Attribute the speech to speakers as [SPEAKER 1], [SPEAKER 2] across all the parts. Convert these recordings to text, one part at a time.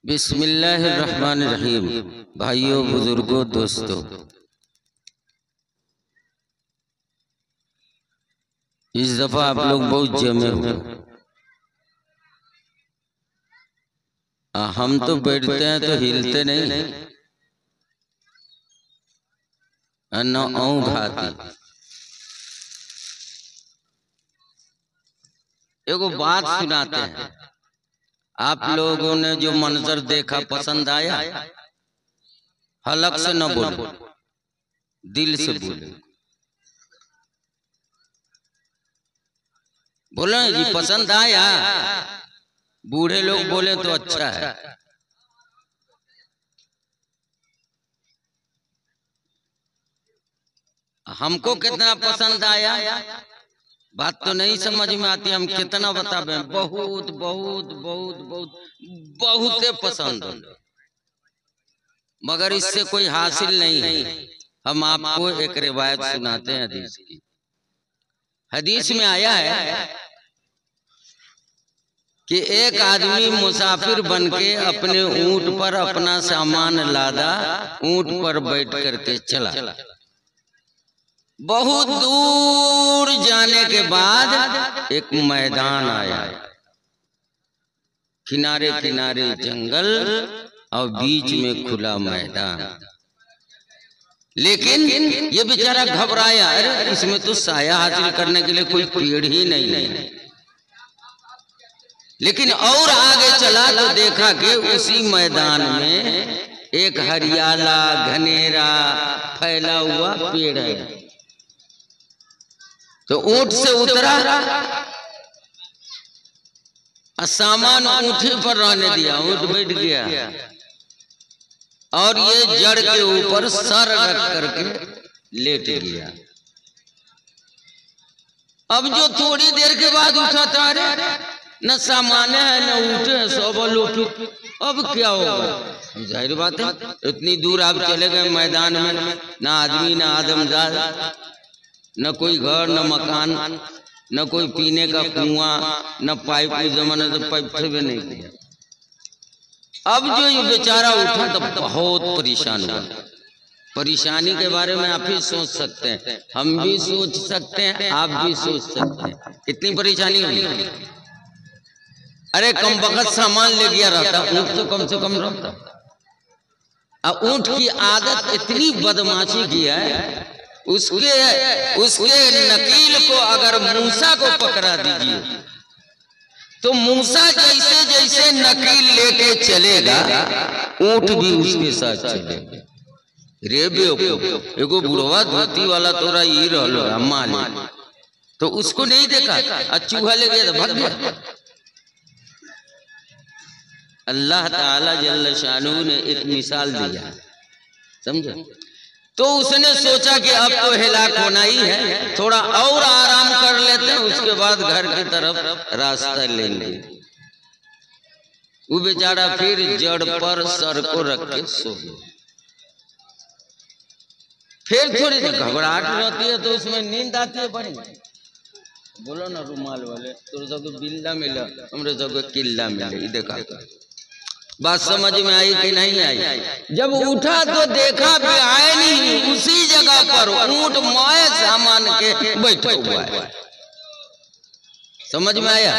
[SPEAKER 1] बिस्मिल्लाहिर्रहमानिर्रहीम। भाइयों, बुजुर्गों, दोस्तों, इस दफा आप लोग बहुत जमे हुए। हम तो बैठते हैं तो हिलते नहीं, न ऊँघ आती। एगो बात सुनाते हैं। आप लोगों ने जो मंजर देखा पसंद आया? हलक से न बोलो, दिल से बोले। बोले जी पसंद आया। बूढ़े लोग बोले तो अच्छा है। हमको कितना पसंद आया बात तो नहीं समझ में आती। हम कितना बतावे? बहुत बहुत बहुत बहुत बहुत पसंद है, मगर इससे कोई हासिल नहीं है। हम आपको एक रिवायत सुनाते हैं हदीस की। हदीस में आया है कि एक आदमी मुसाफिर बनके अपने ऊंट पर अपना सामान लादा, ऊंट पर बैठ करके चला। बहुत दूर जाने के बाद एक मैदान आया। किनारे किनारे जंगल और बीच में खुला मैदान। लेकिन ये बेचारा घबराया, अरे इसमें तो साया हासिल करने के लिए कोई पेड़ ही नहीं है। लेकिन और आगे चला तो देखा कि उसी मैदान में एक हरियाला घनेरा फैला हुआ पेड़ है। तो ऊंट से उतरा, सामान ऊंटे पर रहने दिया, ऊंट बैठ गया और ये जड़ के ऊपर सर रख करके लेट गया। अब जो थोड़ी देर के बाद उठा था, अरे न सामान है न ऊंट है, सब लोग। अब क्या होगा? जाहिर बात है, इतनी दूर आप चले गए मैदान में, ना आदमी ना आदमजाद, न कोई घर न मकान, न कोई पीने का कुआं, न पाइप। उस जमाने तो पाइप थे भी नहीं किया। अब जो ये बेचारा उठा तो बहुत परेशान हुआ। परेशानी के बारे में आप ही सोच सकते हैं, हम भी सोच सकते हैं, आप भी सोच सकते हैं कितनी परेशानी हुई। अरे कम वक्त सामान ले गया रहता, ऊँट तो कम से कम रहता। अब ऊँट की आदत इतनी बदमाशी की है, उसके नकील को अगर मूसा को पकड़ा दीजिए तो मूसा जैसे जैसे नकील लेके चलेगा, ऊंट भी उसके साथ चलेगा। रे बेवकूफ, एगो बुढ़वा धोती वाला तोरा ये रहलो माल, तो उसको नहीं देखा, चूहा ले गया तो भाग गया। अल्लाह ताला जल्ल शानू ने एक मिसाल दिया, समझे? तो उसने सोचा कि अब तो हिलाक होना ही है, थोड़ा और आराम कर लेते हैं, उसके बाद घर की तरफ रास्ता लेंगे। वो बेचारा फिर जड़ पर सर को रख के सो गया। फिर थोड़ी घबराहट रहती है तो उसमें नींद आती है बड़ी। बोलो ना रुमाल वाले, तो सब बिल्ला मिला, हमरे सब किल्ला मिले। देखा बात समझ में आई कि नहीं आई? जब उठा तो देखा भी आए नहीं, उसी जगह पर ऊंट मोए सामान के बैठा हुआ है। समझ में आया?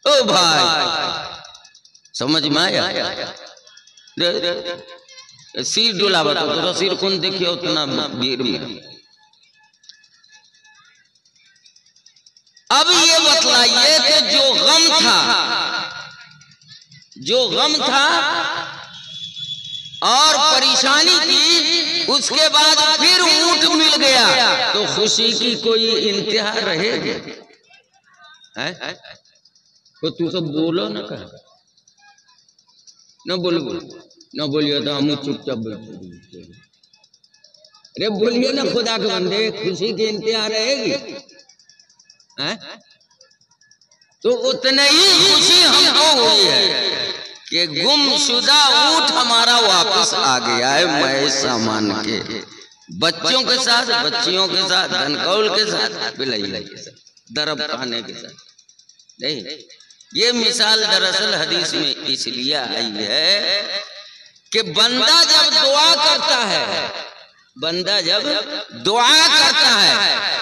[SPEAKER 1] ओ भाई, समझ में आया? सिर डोला बताओ तो सिर कौन देखिए उतना भीड़ में। अब ये बतलाइए कि जो गम था और परेशानी थी, उसके बाद फिर ऊंट मिल गया तो खुशी की कोई इंतहा रहेगी? तो तू सब बोलो ना, कह न बोलो, न बोलिए तो हम चुपचाप बोलते। अरे बोलिए ना, खुदा के बंदे, खुशी की इंतहा रहेगी? तो उतने ही खुशी हमको हुई है कि गुमशुदा ऊंट हमारा वापस आ गया है, मैं सामान के बच्चों के साथ, बच्चियों के साथ, धनकौल के साथ, बिलाई के साथ, दरब खाने के साथ। नहीं, ये मिसाल दरअसल हदीस में इसलिए आई है कि बंदा जब दुआ करता है, बंदा जब दुआ करता है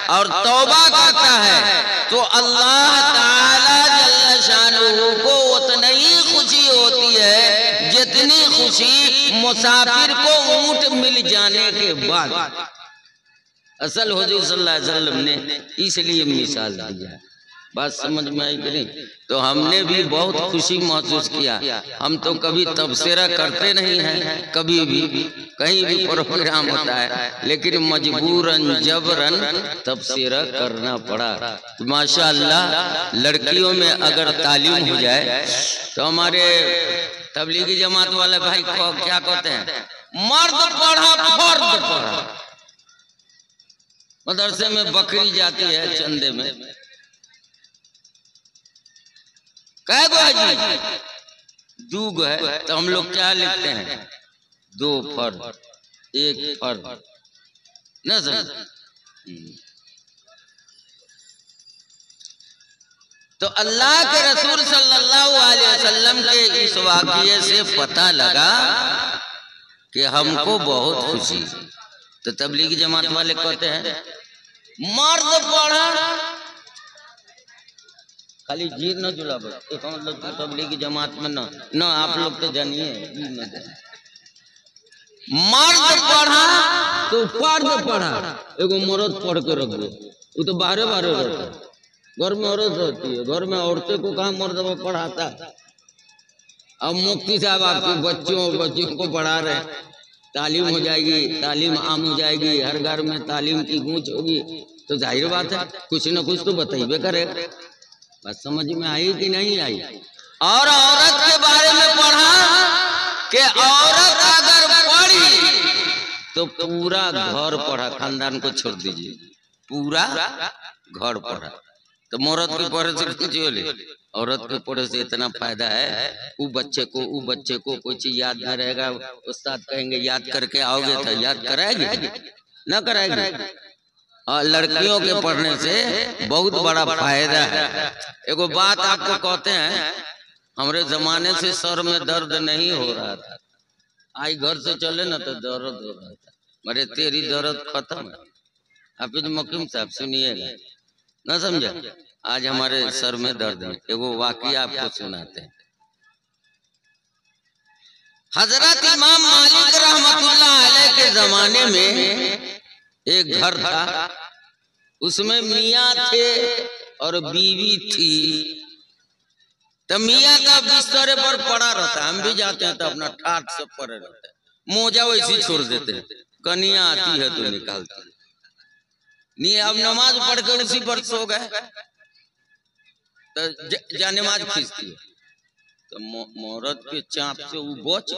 [SPEAKER 1] और तौबा करता है तो अल्लाह ताला जल्ल शानुहू को उतनी ही खुशी होती है जितनी खुशी मुसाफिर को ऊंट मिल जाने के बाद। असल हुजूर सल्लल्लाहु अलैहि वसल्लम ने इसलिए मिसाल दिया। बात समझ में आई कि नहीं? तो हमने भी बहुत खुशी महसूस किया। हम तो कभी तबसरा करते नहीं हैं, कभी भी कहीं भी प्रोग्राम होता है, लेकिन मजबूरन जबरन तबसरा करना पड़ा। तो माशाअल्लाह लड़कियों में अगर तालीम हो जाए तो हमारे तबलीगी जमात वाले भाई को क्या कहते हैं, मर्द पढ़ा फर्द पढ़ा। मदरसे में बकरी जाती है चंदे में, कै गो है जी? 2 गो है। तो हम लोग क्या लिखते हैं, 2 फर्द 1 फर्द न समझ। तो अल्लाह के रसूल सल्लल्लाहु अलैहि वसल्लम के इस वाक़ये से पता लगा कि हमको बहुत खुशी। तो तबलीगी जमात वाले कहते हैं मर्द पढ़ा खाली जीर न जुला, मतलब तबलीगी जमात में न आप लोग तो जानिए, मर्द पढ़ा तो फर्द पढ़ा। एगो मर्द पढ़ के रख दो, वो तो बाहरे रहता है, घर में औरत रहती है, घर में औरतें को कहाँ मर्द पढ़ाता। अब मुफ्ती साहब आपके बच्चों को पढ़ा रहे, तालीम हो जाएगी, तालीम आम हो जाएगी, हर घर में तालीम की गूंज होगी, तो जाहिर बात है कुछ न कुछ तो बताइए करेगा। बस समझ में आई कि नहीं आई? और औरत के बारे में पढ़ा कि औरत अगर पढ़ी तो पूरा घर पढ़ा, खानदान को छोड़ दीजिए, पूरा घर पढ़ा। तो मर्द के पढ़े से कुछ बोले, औरत के पढ़े से इतना फायदा है, वो बच्चे को कोई चीज याद न रहेगा। उस्ताद कहेंगे याद करके आओगे तो याद कराएगी न कराएगी। और लड़कियों के पढ़ने से बहुत बड़ा फायदा है। एगो बात आपको कहते हैं, हमारे जमाने से सर में दर्द नहीं हो रहा था, आई घर से चले ना तो दर्द हो रहा था। मेरे तेरी दर्द खत्म है। हाफिज मकीम साहब सुनिएगा, ना समझा? आज हमारे सर में दर्द है। एगो वाकया आपको सुनाते हैं। हजरत इमाम मालिक रहमतुल्लाह अलैह के जमाने में एक घर था, उसमें मियाँ थे और बीवी थी। तो मियाँ का बिस्तर पर पड़ा रहता, हम भी जाते हैं तो अपना ठाट से पड़े रहते, मोजा वैसी छोड़ देते हैं, कनिया आती है तो निकालती है। नहीं अब नमाज पढ़कर उसी पर सो गए तो जानमाज खींचती है, तो मोहरत के चाप से वो बच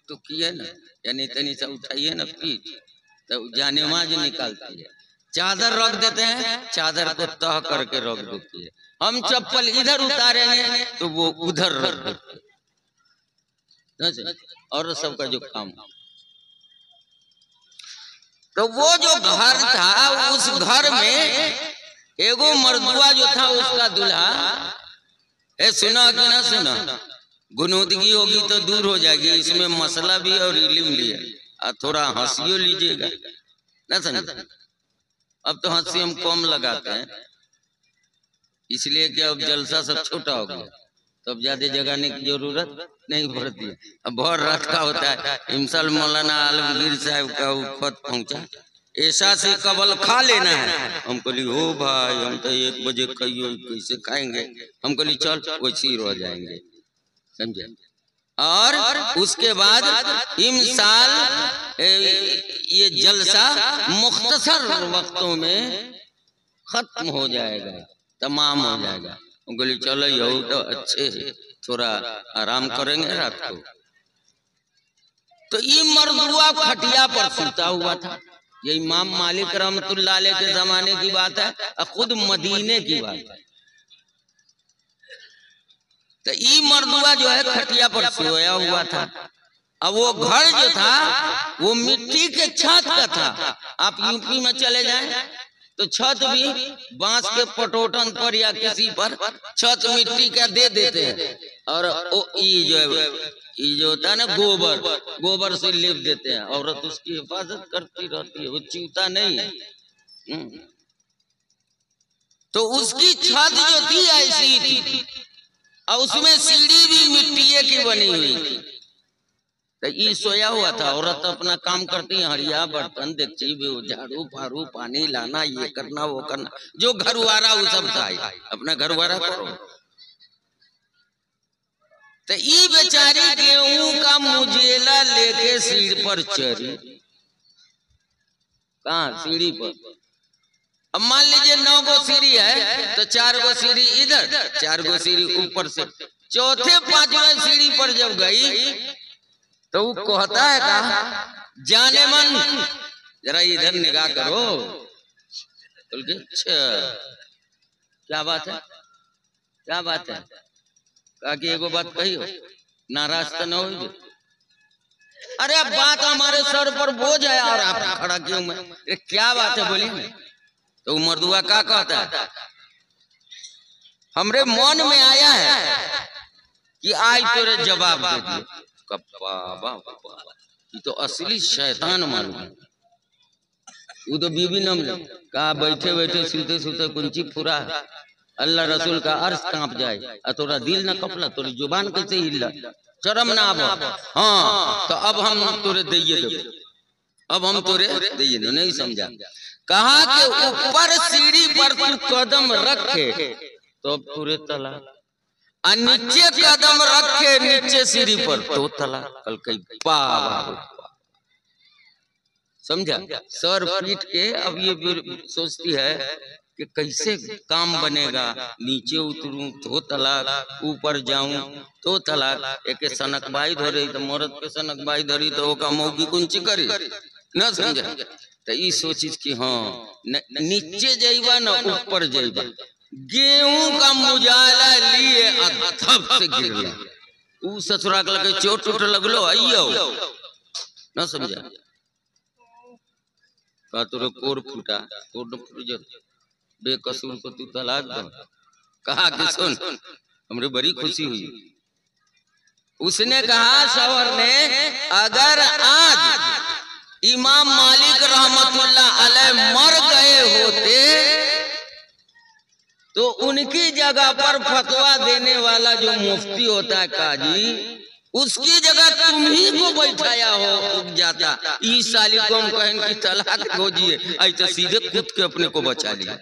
[SPEAKER 1] तो किए ना, यानी तनी सा उठाइए ना पीठ, तो जानमाज निकालती है। चादर रख देते हैं, चादर को तह करके रख देती है। हम चप्पल इधर उतारेंगे तो वो उधर रख देती है। और सबका जो काम, तो वो जो घर था, उस घर में एगो मर्दुआ जो था, उसका दूल्हा, सुना कि ना सुना, गुनूदगी होगी तो दूर हो जाएगी, इसमें मसला भी और इल्म भी है, और थोड़ा हंसियो लीजिएगा ना समझ। अब तो हंसी हम कम लगाते हैं, इसलिए कि अब जलसा सब छोटा हो गया, तो अब ज्यादा जगाने की जरूरत नहीं पड़ती है। अब भर रात का होता है, इमसाल मौलाना आलमगीर साहब का खत पहुंचा, ऐसा से कबल खा लेना है। हम कहली हो भाई, हम तो 1 बजे खाइयो, कैसे खाएंगे? हम कहली चल वैसे ही रह जाएंगे, समझे। और उसके बाद इमसाल ये जलसा मुख्तसर वक्तों में खत्म हो जाएगा, तमाम हो जाएगा। हम कहली चलो यही तो अच्छे, थोड़ा आराम करेंगे रात को। तो ये मर्दुआ खटिया पर सुता हुआ था। ये इमाम मालिक रहमतुल्लाह अलैह के जमाने की बात है, और खुद मदीने की बात है। तो ये मर्दुआ जो है खटिया पर सोया हुआ था। अब वो घर जो था वो मिट्टी के छत का था। आप यूपी में चले जाएं तो छत भी बांस के पटोटन पर या किसी पर छत मिट्टी का दे देते हैं, और ये जो होता है ना गोबर से लेप देते हैं। औरत उसकी हिफाजत करती रहती है, वो चूता नहीं है। तो उसकी छत जो थी ऐसी थी, और उसमें सीढ़ी भी मिट्टी की बनी हुई थी। तो ये सोया हुआ था, औरत अपना काम करती है, हरिया बर्तन देखती, झाड़ू फाड़ू पानी लाना, ये करना वो करना, जो घरवारा वो सब था, अपना घरवारा करो। तो ये बेचारी गेहूं का मुजेला लेके सीढ़ी पर चढ़ी। कहाँ? सीढ़ी पर। अब मान लीजिए 9 गो सीढ़ी है, तो 4 गो सीढ़ी इधर, 4 गो सीढ़ी ऊपर से, चौथे 5वें सीढ़ी पर जब गई तो वो कहता है कहा, जाने मन जरा इधर निगाह करो। बोल के अच्छा क्या बात है, क्या बात है? कहा कि एगो बात कही हो, नाराज तो न हो। अरे अब बात हमारे सर पर बोझ है और आप खड़ा क्यों? मैं क्या बात है बोलिए। तो मर्दुआ क्या कहता है, हमरे मन में आया है कि आज तेरे जवाब दे दिए। ये तो असली शैतान मालूम। वो तो बीबी नम कहा, बैठे बैठे सुते सुते कुंची फुरा, अल्लाह रसूल का अर्श कांप जाए, और तोरा दिल न कपला, तोरी जुबान कैसे हिला, शर्म ना आवा। हाँ तो अब हम तोरे दिए दो, अब हम तोरे दिए दो। नहीं समझा? कहा कि ऊपर सीढ़ी पर तू कदम रखे तो पूरे तला, और नीचे कदम रखे नीचे सीढ़ी पर तो तला। कल कई समझा? सर पीट के अब ये सोचती है कि कैसे काम बनेगा, नीचे उतरूं तो तलाक, ऊपर जाऊं तो तलाक। एक सनकबाई धरी तो मरद के सनकबाई धरी तो ओका मौकी कुंची करी न समझा? तो ये सोची कि हाँ नीचे जाइबा न ऊपर जाइबा। गेहूं का मुजाला लिए अथप से गिर गया। ऊ ससुरा के लगे चोट उठ लगलो आइयो न समझा? का तोरे कोर फूटा, कोर न फूट जा, बेकसूर को तू तलाक दो। कहा कि सुन, हमरे बड़ी खुशी हुई। उसने कहा शौहर ने, अगर आज इमाम मालिक रहमतुल्लाह अलैह मर गए होते तो उनकी जगह पर फतवा देने वाला जो मुफ्ती होता है काजी, उसकी जगह तुम ही को बैठाया हो जाता। इस साली को हम कहें कि तलाक खोजिए, ऐसे सीधे खुद के अपने को बचा लिया।